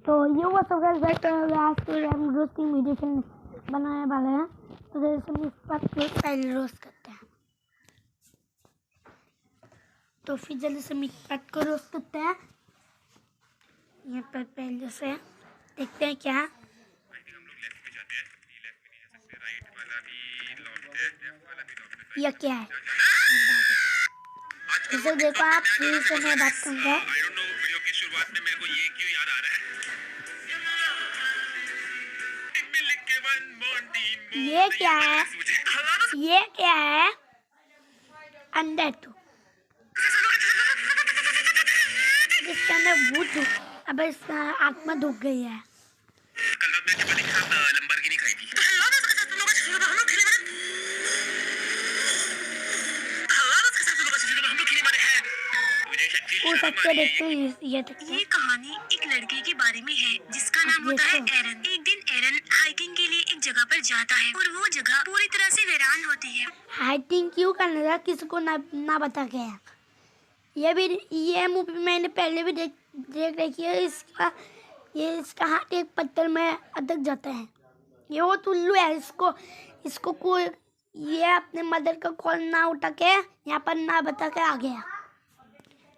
तो ये वो सब गाइस बैठ आज तो हम रोस्टिंग वीडियो खेलने बनाने वाले हैं। तो जैसे हम इस बात को पहले रोस्ट करते हैं, तो फिर जल्दी से इस बात को रोस्ट करते हैं। यहाँ पर पहले से देखते हैं क्या यह क्या है। इसे देखो आप, फिर से मैं बात करूँगा। शुरुआत में मेरे को ये क्यों याद आ रहा है, ये क्या है, ये क्या है अंदर, तो इसके अंदर भूत, अब इसका आत्मा दुख गई है। कल रात मैंने चपाती के साथ लंबरगिनी खाई थी। वो सबसे देखते हैं ये कहानी एक लड़के के बारे में है जिसका नाम होता है एरन। एक दिन एरन हाइकिंग के लिए एक जगह पर जाता है और वो जगह पूरी तरह से वीरान होती है। हाइकिंग क्यों करने लगा किसी को ना बता गया। ये मूवी मैंने पहले भी देख रखी है। इसका हाथ एक पत्थर में अटक जाता है। ये वो टुल्लू है, इसको कोई ये अपने मदर का कॉल ना उठा के यहाँ पर ना बता के आ गया।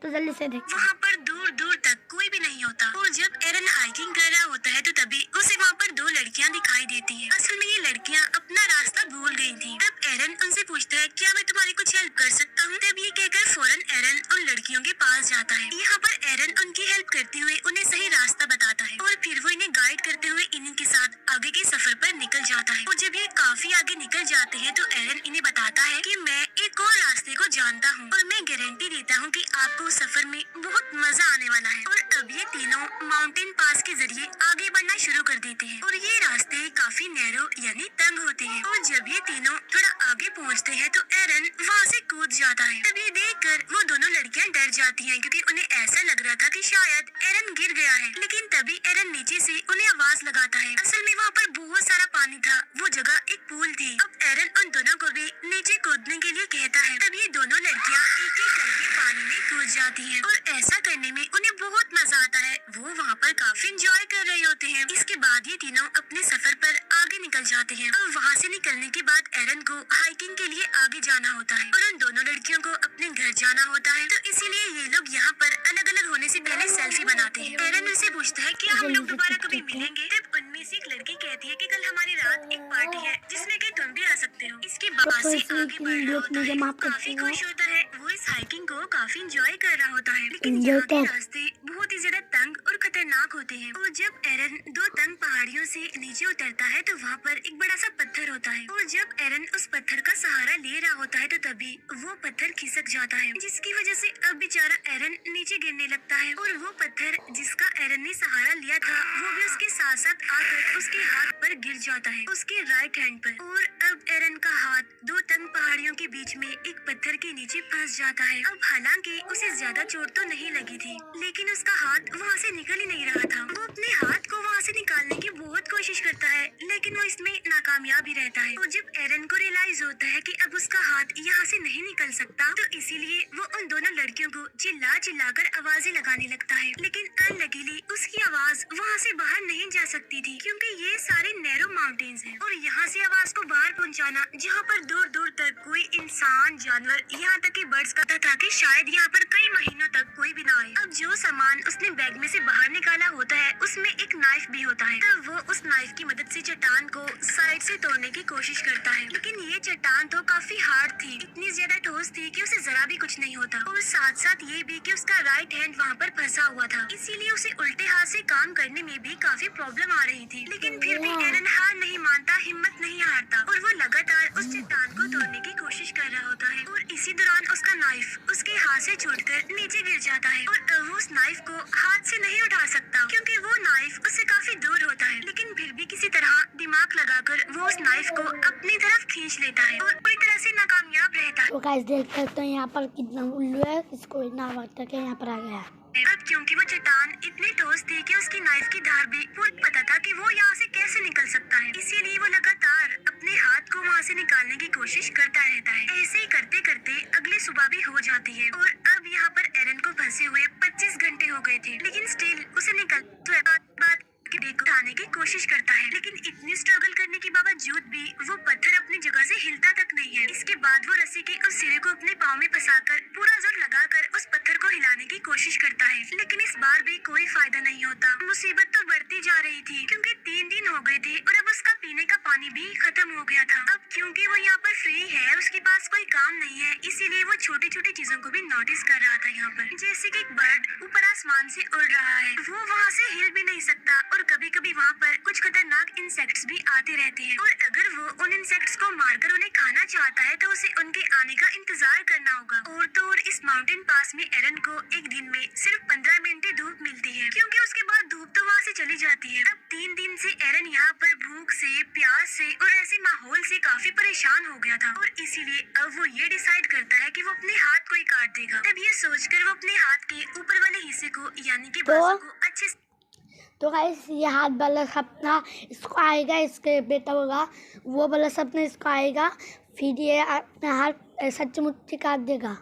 तो जल्दी से देखते हैं। वहाँ पर दूर दूर तक कोई भी नहीं होता और जब एरन हाइकिंग कर रहा होता है तो तभी उसे वहाँ पर दो लड़कियाँ दिखाई देती हैं। असल में ये लड़कियाँ अपना रास्ता भूल गई थी। तब एरन उनसे पूछता है क्या मैं तुम्हारी कुछ हेल्प कर सकता हूँ। तब ये कहकर फौरन एरन उन लड़कियों के पास जाता है। यहाँ पर एरन उनकी हेल्प करते हुए उन्हें सही रास्ता बताता है और फिर वो इन्हें गाइड करते हुए इन्हीं के साथ आगे के सफर पर निकल जाता है। और जब ये काफी आगे निकल जाते हैं तो एरन इन्हें बताता है कि मैं एक और रास्ते को जानता हूँ और मैं गारंटी देता हूँ कि आपको सफर में बहुत मजा आने वाला है। और अब ये तीनों माउंटेन पास के जरिए आगे बढ़ना शुरू कर देते हैं और ये रास्ते काफी नैरो यानी तंग होते हैं। और जब ये तीनों थोड़ा आगे पहुँचते हैं तो एरन वहाँ से कूद जाता है। तब ये देखकर वो दोनों लड़कियाँ डर जाती हैं क्योंकि उन्हें ऐसा लग रहा था कि शायद एरन गिर गया है। लेकिन तभी एरन नीचे से उन्हें आवाज लगाता है। असल में वहाँ पर बहुत सारा पानी था, वो जगह एक पूल थी। अब एरन उन दोनों को भी नीचे कूदने के लिए कहता है। तब ये दोनों लड़कियाँ एक एक करके पानी में कूद जाती हैं और ऐसा करने में उन्हें बहुत मजा आता है। वो वहाँ पर काफी एंजॉय कर रहे होते हैं। इसके बाद ये तीनों अपने सफर पर आगे निकल जाते हैं। और वहाँ से निकलने के बाद एरन को हाइकिंग के लिए आगे जाना होता है और उन दोनों लड़कियों को अपने घर जाना होता है। तो इसीलिए ये लोग यहाँ पर अलग अलग होने से पहले सेल्फी बनाते हैं। एरन उनसे पूछता है क्या हम लोग दोबारा कभी मिलेंगे। तब उनमें से एक लड़की कहती है कि कल हमारी रात एक पार्टी है जिसमें कि तुम भी आ सकते हो। इसके बाद से आगे बढ़ रहा होता है, वो काफी खुश होता है। वो इस हाइकिंग को काफी एंजॉय कर रहा होता है। लेकिन यहाँ के रास्ते बहुत ही ज्यादा तंग और खतरनाक होते हैं। और जब एरन दो तंग पहाड़ियों से नीचे उतरता है तो वहाँ पर एक बड़ा सा पत्थर होता है और जब एरन उस पत्थर का सहारा ले रहा होता है तो तभी वो पत्थर खिसक जाता है, जिसकी वजह से अब बेचारा एरन नीचे गिरने लगता है। और वो पत्थर जिसका एरन ने सहारा लिया था वो भी उसके साथ साथ आकर उसके हाथ पर गिर जाता है, उसके राइट हैंड पर। और अब एरन का हाथ दो तंग पहाड़ियों के बीच में एक पत्थर के नीचे फंस जाता है। अब हालांकि उसे ज्यादा चोट तो नहीं लगी थी लेकिन उसका हाथ वहाँ से निकल ही नहीं रहा था। वो अपने हाथ को वहाँ से निकालने की बहुत कोशिश करता है लेकिन वो इसमें नाकामयाब ही रहता है। और जब एरन को रियलाइज होता है कि अब उसका हाथ यहाँ से नहीं निकल सकता तो इसीलिए वो उन दोनों लड़कियों को चिल्ला कर आवाजें लगाने लगता है। लेकिन अनलकीली उसकी आवाज वहाँ से बाहर नहीं जा सकती थी क्योंकि ये सारे नैरो माउंटेन्स हैं और यहाँ से आवाज को बाहर पहुँचाना जहाँ पर दूर दूर तक कोई इंसान, जानवर, यहाँ तक कि बर्ड्स का था कि शायद यहाँ पर कई महीनों तक कोई भी ना आए। अब जो सामान उसने बैग में से बाहर निकाला होता है उसमें एक नाइफ भी होता है। तब वो उस नाइफ की मदद से चट्टान को साइड से तोड़ने की कोशिश करता है। लेकिन ये चट्टान तो काफी हार्ड थी, इतनी ज्यादा ठोस थी कि उसे जरा भी कुछ नहीं होता। और साथ साथ ये भी कि उसका राइट हैंड वहाँ पर फंसा हुआ था, इसीलिए उसे उल्टे हाथ से काम करने में भी काफी प्रॉब्लम आ रही थी। लेकिन फिर भी एरन हार नहीं मानता, हिम्मत नहीं हारता और वो लगातार उस चट्टान को तोड़ने की कोशिश कर रहा होता है। और इसी दौरान उसका नाइफ उसके हाथ से छूटकर नीचे गिर जाता है और वो उस नाइफ को हाथ से नहीं उठा सकता क्योंकि वो नाइफ उससे काफी दूर होता है। लेकिन फिर भी किसी तरह दिमाग लगाकर वो उस नाइफ को अपनी तरफ खींच लेता है और पूरी तरह से नाकामयाब रहता है। तो गाइस देख सकते हैं यहाँ पर कितना उल्लू है, इसको इतना आवाज तक यहाँ पर आ गया। अब क्योंकि वो चट्टान इतनी ठोस थी कि उसकी नाइफ की धार भी पूरी पता था कि वो यहाँ से कैसे निकल सकता है, इसीलिए वो लगातार अपने हाथ को वहाँ से निकालने की कोशिश करता रहता है। ऐसे ही करते करते अगली सुबह भी हो जाती है और अब यहाँ पर एरन को फंसे हुए 25 घंटे हो गए थे लेकिन स्टिल उसे निकल बात कोशिश करता है, लेकिन इतनी स्ट्रगल करने के बावजूद भी वो पत्थर अपनी जगह से हिलता तक नहीं है। इसके बाद वो रस्सी के उस सिरे को अपने पाँव में फंसाकर पूरा जोर लगाकर उस पत्थर को हिलाने की कोशिश करता है, लेकिन इस बार भी कोई फायदा नहीं होता। मुसीबत तो बढ़ती जा रही थी क्योंकि 3 दिन हो गए थे और अब उसका पीने का पानी भी खत्म हो गया था। अब क्योंकि वो यहाँ पर फ्री है, उसके पास कोई काम नहीं है, इसीलिए वो छोटी छोटी चीजों को भी नोटिस कर रहा था यहाँ पर, जैसे कि एक बर्ड ऊपर आसमान से उड़ रहा है, वो वहाँ से हिल भी नहीं सकता और कभी कभी वहाँ पर कुछ खतरनाक इंसेक्ट्स भी आते रहते हैं और अगर वो उन इंसेक्ट्स को मारकर उन्हें खाना चाहता है तो उसे उनके आने का इंतजार करना होगा। और तो और इस माउंटेन पास में एरन को एक दिन में सिर्फ 15 मिनट धूप मिलती है, क्योंकि उसके बाद धूप तो वहाँ से चली जाती है। अब 3 दिन से एरन यहाँ पर भूख से, प्यास से और ऐसे माहौल से काफी परेशान हो गया था और इसीलिए अब वो ये डिसाइड करता है कि वो अपने हाथ को ही काट देगा। तब ये सोचकर वो अपने हाथ के ऊपर वाले हिस्से को यानी कि बाजू को अच्छे से तो गाइस ये हाथ वाला सपना इसको आएगा, इसके बेटा होगा वो वाला सपना इसको आएगा, फिर ये अपना हाथ सच्ची मुट्ठी काट देगा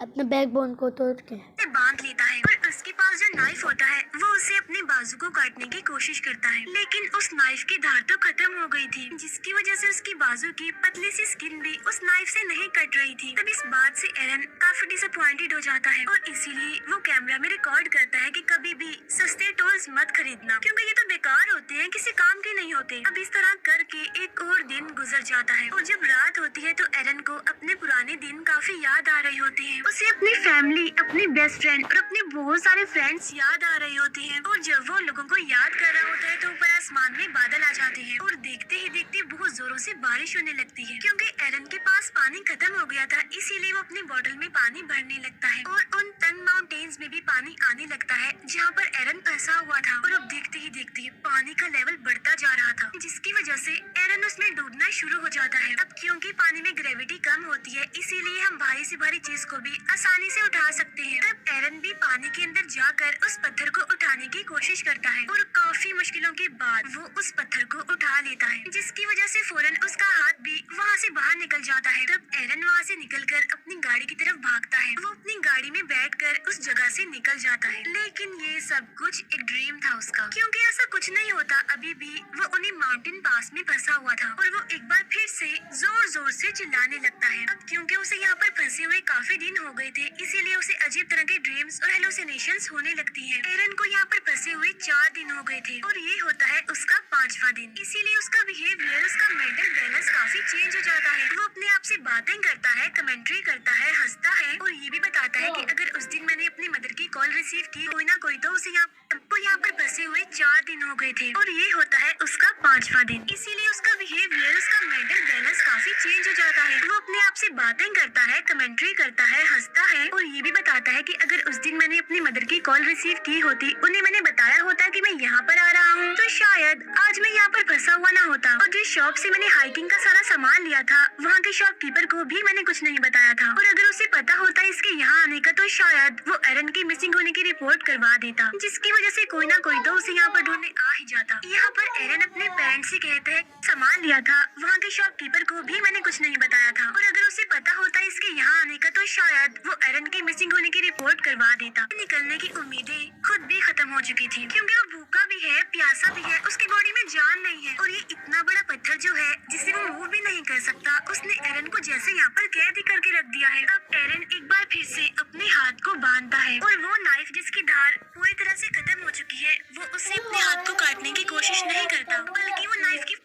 अपने बैकबोन को तोड़ के बांध लेता है और उसके पास जो नाइफ होता है वो उसे अपने बाजू को काटने की कोशिश करता है, लेकिन उस नाइफ की धार तो खत्म हो गई थी, जिसकी वजह से उसकी बाजू की पतली सी स्किन भी उस नाइफ से नहीं कट रही थी। तब इस बात से एरन काफी डिसअपॉइंटेड हो जाता है और इसीलिए वो कैमरा में रिकॉर्ड करता है कि कभी भी सस्ते टॉयज मत खरीदना, क्योंकि ये तो बेकार होते हैं, किसी काम के नहीं होते। अब इस तरह करके एक और दिन गुजर जाता है और जब रात होती है तो एरन को अपने पुराने दिन काफी याद आ रहे होते हैं। उसे अपनी फैमिली, अपने बेस्ट फ्रेंड और अपने बहुत सारे फ्रेंड्स याद आ रहे होते हैं और जब वो लोगों को याद कर रहा होता है तो ऊपर आसमान में बादल आ जाते हैं और देखते ही देखते बहुत जोरों से बारिश होने लगती है। क्योंकि एरन के पास पानी खत्म हो गया था, इसीलिए वो अपनी बोतल में पानी भरने लगता है और उन तंग माउंटेन्स में भी पानी आने लगता है जहाँ पर एरन फंसा हुआ था और अब देखते ही देखते पानी का लेवल बढ़ता जा रहा था, जिसकी वजह से एरन उसमें डूबना शुरू हो जाता है। अब क्योंकि पानी में ग्रेविटी कम होती है, इसीलिए हम भारी से भारी चीज को भी आसानी से उठा सकते हैं। तब एरन भी पानी के अंदर जाकर उस पत्थर को उठाने की कोशिश करता है और काफी मुश्किलों के बाद वो उस पत्थर को उठा लेता है, जिसकी वजह से फौरन उसका हाथ भी वहाँ से बाहर निकल जाता है। तब एरन वहाँ से निकलकर अपनी गाड़ी की तरफ भागता है। वो अपनी गाड़ी में बैठकर उस जगह से निकल जाता है, लेकिन ये सब कुछ एक ड्रीम था उसका, क्योंकि ऐसा कुछ नहीं होता। अभी भी वो उन्हीं माउंटेन पास में फंसा हुआ था और वो एक बार फिर से जोर जोर से चिल्लाने लगता है। अब क्योंकि उसे यहाँ पर फंसे हुए काफी दिन हो गए थे, इसीलिए उसे अजीब तरह के ड्रीम्स और हेलुसिनेशंस होने लगती हैं। एरन को यहाँ पर फंसे हुए 4 दिन हो गए थे और ये होता है उसका 5वां दिन, इसीलिए उसका बिहेवियर, उसका मेंटल बैलेंस काफी चेंज हो जाता है। वो अपने आप से बातें करता है, कमेंट्री करता है, हंसता है और ये भी बताता है कि अगर उस दिन मैंने अपनी मदर की कॉल रिसीव की कोई ना कोई, तो उसे यहाँ पर फंसे हुए 4 दिन हो गए थे और ये होता है उसका 5वां दिन, इसीलिए उसका बिहेवियर, उसका मेंटल बैलेंस काफी चेंज हो जाता है। वो अपने आप से बातें करता है, कमेंट्री करता है, हंसता है और ये भी बताता है कि अगर उस दिन मैंने अपनी मदर की कॉल रिसीव की होती, उन्हें मैंने बताया होता कि मैं यहाँ पर आ रहा हूँ, तो शायद आज मैं यहाँ पर फंसा हुआ ना होता। और जिस शॉप से मैंने हाइकिंग का सारा सामान लिया था, वहाँ के शॉपकीपर को भी मैंने कुछ नहीं बताया था और अगर उसे पता होता इसके यहाँ आने का, तो शायद वो एरन की मिसिंग होने की रिपोर्ट करवा देता, जिसकी वजह से कोई ना कोई तो उसे यहाँ पर ढूंढने आ ही जाता। यहाँ पर एरन अपने पेरेंट्स से कहता है सामान लिया था, वहाँ के शॉपकीपर को भी मैंने कुछ नहीं बताया था और अगर उसे पता होता इसके यहाँ आने का, तो शायद वो एरन की मिसिंग होने की रिपोर्ट करवा देता। निकलने की उम्मीदें खुद भी खत्म हो चुकी थी, क्योंकि वो भूखा भी है, प्यासा भी है, उसकी बॉडी में जान नहीं है और ये इतना बड़ा पत्थर जो है जिसे वो मूव भी नहीं कर सकता, उसने एरन को जैसे यहाँ पर कैद ही करके रख दिया है। अब एरन एक बार फिर से अपने हाथ को बांधता है और वो नाइफ जिसकी धार पूरी तरह से खत्म हो चुकी है, वो उससे अपने हाथ को काटने की कोशिश नहीं करता, बल्कि वो नाइफ की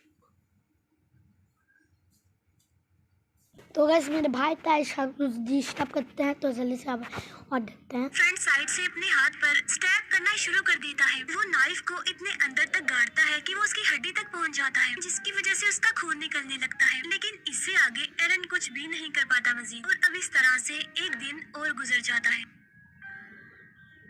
तो गैस मेरे भाई ताइश कुछ डिस्टर्ब करते हैं तो जल्दी से आप और देखते हैं। फ्रंट साइड से अपने हाथ पर स्टैब करना शुरू कर देता है। वो नाइफ को इतने अंदर तक गाड़ता है कि वो उसकी हड्डी तक पहुंच जाता है, जिसकी वजह से उसका खून निकलने लगता है, लेकिन इससे आगे एरन कुछ भी नहीं कर पाता मजीद। और अब इस तरह से एक दिन और गुजर जाता है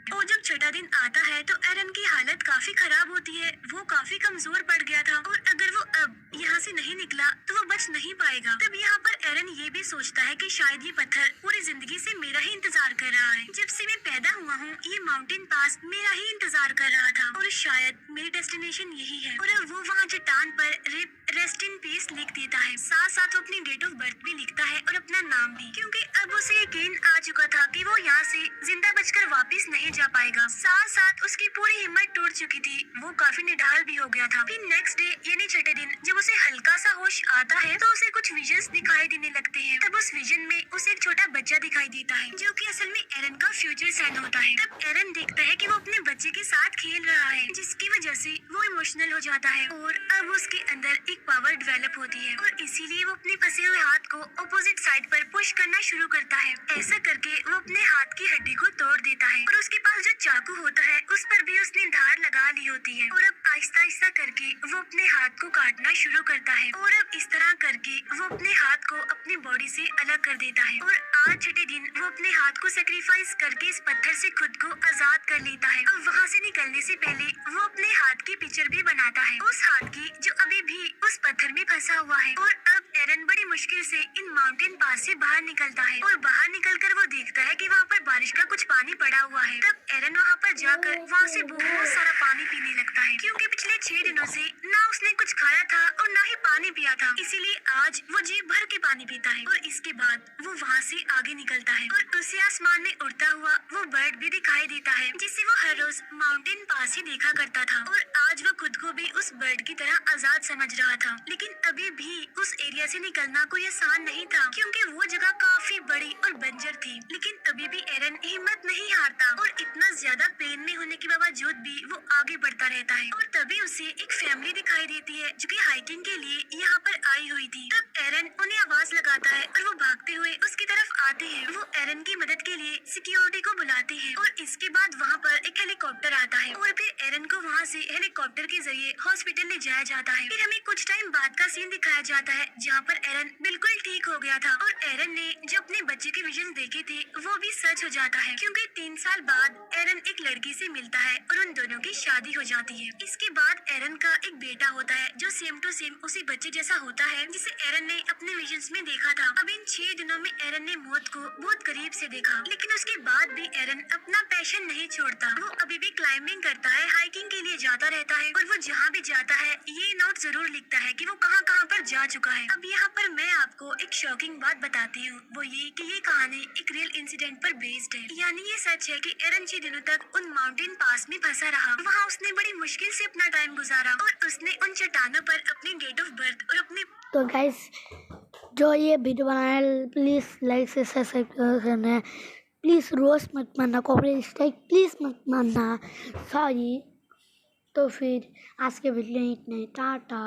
और जब 6वां दिन आता है तो एरन की हालत काफी खराब होती है। वो काफी कमजोर पड़ गया था और अगर वो अब यहाँ से नहीं निकला तो वो बच नहीं पाएगा। तब यहाँ पर एरन ये भी सोचता है कि शायद ये पत्थर पूरी जिंदगी से मेरा ही इंतजार कर रहा है। जब से मैं पैदा हुआ हूँ ये माउंटेन पास मेरा ही इंतजार कर रहा था और शायद मेरी डेस्टिनेशन यही है। और अब वो वहाँ चट्टान पर रेस्ट इन पीस लिख देता है, साथ साथ वो अपनी डेट ऑफ बर्थ भी लिखता है और अपना नाम भी, क्योंकि अब उसे यकीन आ चुका था कि वो यहाँ से जिंदा बचकर वापस नहीं जा पाएगा। साथ साथ उसकी पूरी हिम्मत टूट चुकी थी, वो काफी निढाल भी हो गया था। फिर नेक्स्ट डे यानी छठे दिन जब उसे हल्का सा होश आता है तो उसे कुछ विजन्स दिखाई देने लगते हैं। तब उस विजन में उसे एक छोटा बच्चा दिखाई देता है जो कि असल में एरन का फ्यूचर सन होता है। तब एरन देखता है कि वो अपने बच्चे के साथ खेल रहा है, जिसकी वजह से वो इमोशनल हो जाता है और अब उसके अंदर एक पावर डेवलप होती है और इसीलिए वो अपने फंसे हुए हाथ को अपोजिट साइड पर पुश करना शुरू करता है। ऐसा करके वो अपने हाथ की हड्डी को तोड़ देता है और उसके पास जो चाकू होता है उस पर भी उसने धार लगा ली होती है और अब आहिस्ता आहिस्ता करके वो अपने हाथ को काटना शुरू करता है और अब इस तरह करके वो अपने हाथ को अपनी बॉडी से अलग कर देता है। और आज छठे दिन वो अपने हाथ को सेक्रीफाइस करके इस पत्थर से खुद को आजाद कर लेता है। अब वहाँ से निकलने से पहले वो अपने हाथ की पिक्चर भी बनाता है, उस हाथ की जो अभी भी उस पत्थर में फंसा हुआ है। और अब एरन बड़ी मुश्किल से इन माउंटेन पास से बाहर निकलता है और बाहर निकलकर वो देखता है कि वहाँ पर बारिश का कुछ पानी पड़ा हुआ है। तब एरन वहाँ पर जाकर वहाँ से बहुत सारा पानी पीने लगता है, क्योंकि पिछले 6 दिनों से ना उसने कुछ खाया था और ना ही पानी पिया था, इसीलिए आज वो जी भर के पानी पीता है। और इसके बाद वो वहाँ से आगे निकलता है और उसे आसमान में उड़ता हुआ वो बर्ड भी दिखाई देता है, जिसे वो हर रोज माउंटेन पास ही देखा करता था। और आज वो खुद को भी उस बर्ड की तरह आजाद समझ रहा था, लेकिन अभी भी उस एरिया से निकलना कोई आसान नहीं था, क्योंकि वो जगह काफी बड़ी और बंजर थी। लेकिन अभी भी एरन हिम्मत नहीं हारता और इतना ज्यादा पेन में होने के बावजूद भी वो आगे बढ़ता रहता है। और तभी उसे एक फैमिली दिखाई देती है जो कि हाइकिंग के लिए यहाँ पर आई हुई थी। तब एरन उन्हें आवाज लगाता है और वो भागते हुए उसकी तरफ आते हैं। वो एरन की मदद के लिए सिक्योरिटी को बुलाते हैं और इसके बाद वहाँ पर एक हेलीकॉप्टर आता है और फिर एरन को वहाँ से हेलीकॉप्टर के जरिए हॉस्पिटल ले जाया जाता है। फिर हमें कुछ टाइम बाद का सीन दिखाया जाता है जहाँ पर एरन बिल्कुल ठीक हो गया था और एरन ने जो अपने बच्चे के विजन देखे थे वो भी सच हो जाता है, क्योंकि 3 साल बाद एरन एक लड़की से मिलता है और उन दोनों की शादी हो जाती है। इसके बाद एरन का एक बेटा होता है जो सेम टू सेम उसी बच्चे जैसा होता है जिसे एरन ने अपने विजन्स में देखा था। अब इन 6 दिनों में एरन ने मौत को बहुत करीब से देखा, लेकिन उसके बाद भी एरन अपना पैशन नहीं छोड़ता। वो अभी भी क्लाइंबिंग करता है, हाइकिंग के लिए जाता रहता है और वो जहाँ भी जाता है ये नोट जरूर लिखता है कि वो कहाँ कहाँ पर जा चुका है। अब यहाँ पर मैं आपको एक शॉकिंग बात बताती हूँ, वो ये कि ये कहानी एक रियल इंसिडेंट पर बेस्ड है। यानी ये सच है कि एरन 6 दिनों तक उन माउंटेन पास में फंसा रहा। वहाँ उसने बड़ी मुश्किल से अपना टाइम गुजारा और उसने उन चट्टानों पर अपनी डेट ऑफ बर्थ और अपने तो गाइस जो ये वीडियो बनाया प्लीज़ लाइक से सब्सक्राइब करना है, प्लीज़ रोस्ट मत मानना, कॉपीराइट स्ट्राइक प्लीज़ मत मानना, सॉरी। तो फिर आज के वीडियो इतना ही, टाटा।